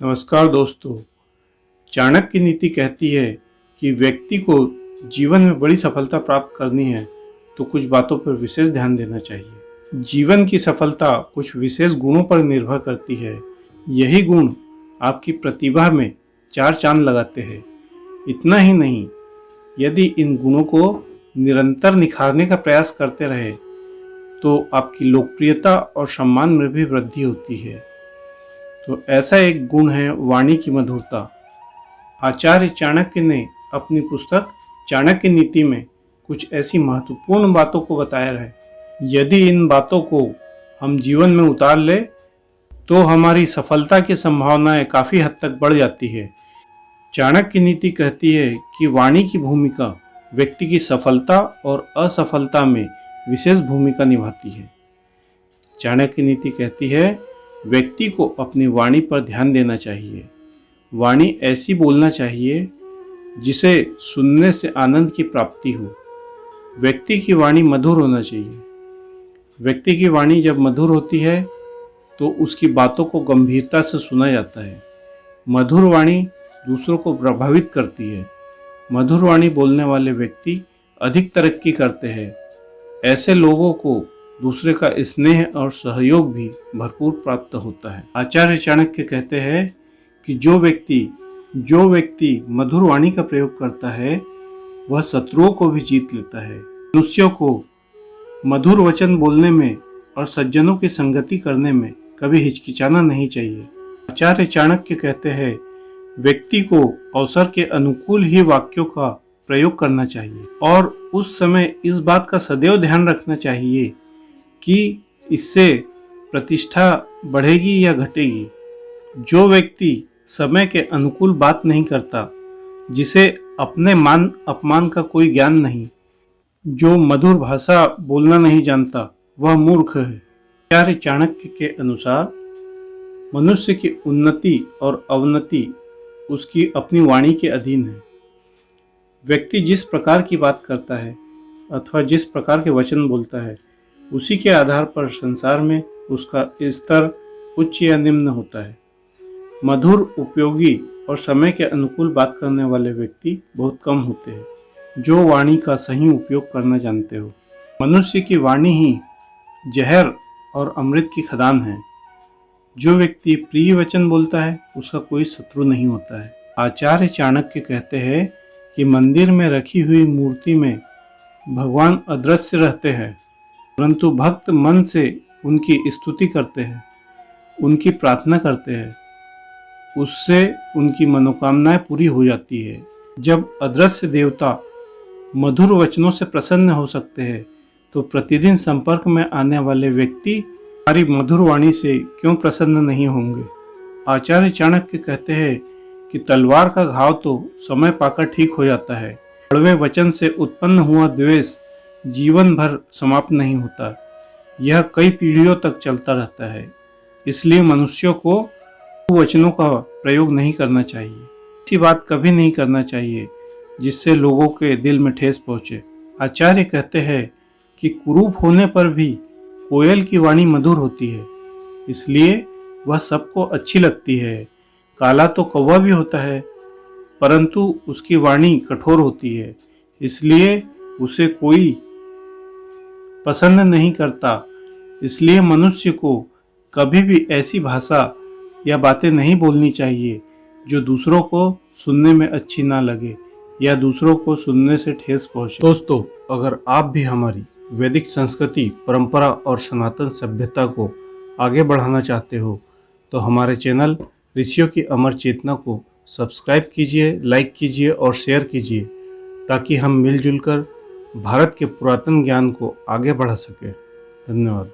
नमस्कार दोस्तों। चाणक्य नीति कहती है कि व्यक्ति को जीवन में बड़ी सफलता प्राप्त करनी है तो कुछ बातों पर विशेष ध्यान देना चाहिए। जीवन की सफलता कुछ विशेष गुणों पर निर्भर करती है। यही गुण आपकी प्रतिभा में चार चांद लगाते हैं। इतना ही नहीं, यदि इन गुणों को निरंतर निखारने का प्रयास करते रहे तो आपकी लोकप्रियता और सम्मान में भी वृद्धि होती है। तो ऐसा एक गुण है वाणी की मधुरता। आचार्य चाणक्य ने अपनी पुस्तक चाणक्य नीति में कुछ ऐसी महत्वपूर्ण बातों को बताया है। यदि इन बातों को हम जीवन में उतार ले तो हमारी सफलता की संभावनाएं काफ़ी हद तक बढ़ जाती है। चाणक्य नीति कहती है कि वाणी की भूमिका व्यक्ति की सफलता और असफलता में विशेष भूमिका निभाती है। चाणक्य नीति कहती है व्यक्ति को अपनी वाणी पर ध्यान देना चाहिए। वाणी ऐसी बोलना चाहिए जिसे सुनने से आनंद की प्राप्ति हो। व्यक्ति की वाणी मधुर होना चाहिए। व्यक्ति की वाणी जब मधुर होती है तो उसकी बातों को गंभीरता से सुना जाता है। मधुर वाणी दूसरों को प्रभावित करती है। मधुर वाणी बोलने वाले व्यक्ति अधिक तरक्की करते हैं। ऐसे लोगों को दूसरे का स्नेह और सहयोग भी भरपूर प्राप्त होता है। आचार्य चाणक्य कहते हैं कि जो व्यक्ति मधुर वाणी का प्रयोग करता है वह शत्रुओं को भी जीत लेता है। मनुष्यों को मधुर वचन बोलने में और सज्जनों की संगति करने में कभी हिचकिचाना नहीं चाहिए। आचार्य चाणक्य कहते हैं व्यक्ति को अवसर के अनुकूल ही वाक्यों का प्रयोग करना चाहिए और उस समय इस बात का सदैव ध्यान रखना चाहिए कि इससे प्रतिष्ठा बढ़ेगी या घटेगी। जो व्यक्ति समय के अनुकूल बात नहीं करता, जिसे अपने मान अपमान का कोई ज्ञान नहीं, जो मधुर भाषा बोलना नहीं जानता, वह मूर्ख है। आचार्य चाणक्य के अनुसार मनुष्य की उन्नति और अवनति उसकी अपनी वाणी के अधीन है। व्यक्ति जिस प्रकार की बात करता है अथवा जिस प्रकार के वचन बोलता है, उसी के आधार पर संसार में उसका स्तर उच्च या निम्न होता है। मधुर, उपयोगी और समय के अनुकूल बात करने वाले व्यक्ति बहुत कम होते हैं जो वाणी का सही उपयोग करना जानते हो। मनुष्य की वाणी ही जहर और अमृत की खदान है। जो व्यक्ति प्रिय वचन बोलता है उसका कोई शत्रु नहीं होता है। आचार्य चाणक्य कहते हैं कि मंदिर में रखी हुई मूर्ति में भगवान अदृश्य रहते हैं, परंतु भक्त मन से उनकी स्तुति करते हैं, उनकी प्रार्थना करते हैं। उससे उनकी मनोकामनाएं पूरी हो जाती है। जब अदृश्य देवता मधुर वचनों से प्रसन्न हो सकते हैं तो प्रतिदिन संपर्क में आने वाले व्यक्ति हमारी मधुर वाणी से क्यों प्रसन्न नहीं होंगे। आचार्य चाणक्य कहते हैं कि तलवार का घाव तो समय पाकर ठीक हो जाता है। कड़वे वचन से उत्पन्न हुआ द्वेष जीवन भर समाप्त नहीं होता, यह कई पीढ़ियों तक चलता रहता है। इसलिए मनुष्यों को वचनों का प्रयोग नहीं करना चाहिए। ऐसी बात कभी नहीं करना चाहिए जिससे लोगों के दिल में ठेस पहुंचे। आचार्य कहते हैं कि कुरूप होने पर भी कोयल की वाणी मधुर होती है, इसलिए वह सबको अच्छी लगती है। काला तो कौवा भी होता है, परंतु उसकी वाणी कठोर होती है, इसलिए उसे कोई पसंद नहीं करता। इसलिए मनुष्य को कभी भी ऐसी भाषा या बातें नहीं बोलनी चाहिए जो दूसरों को सुनने में अच्छी ना लगे या दूसरों को सुनने से ठेस पहुंचे। दोस्तों, अगर आप भी हमारी वैदिक संस्कृति, परंपरा और सनातन सभ्यता को आगे बढ़ाना चाहते हो तो हमारे चैनल ऋषियों की अमर चेतना को सब्सक्राइब कीजिए, लाइक कीजिए और शेयर कीजिए ताकि हम मिलजुल कर भारत के पुरातन ज्ञान को आगे बढ़ा सकें। धन्यवाद।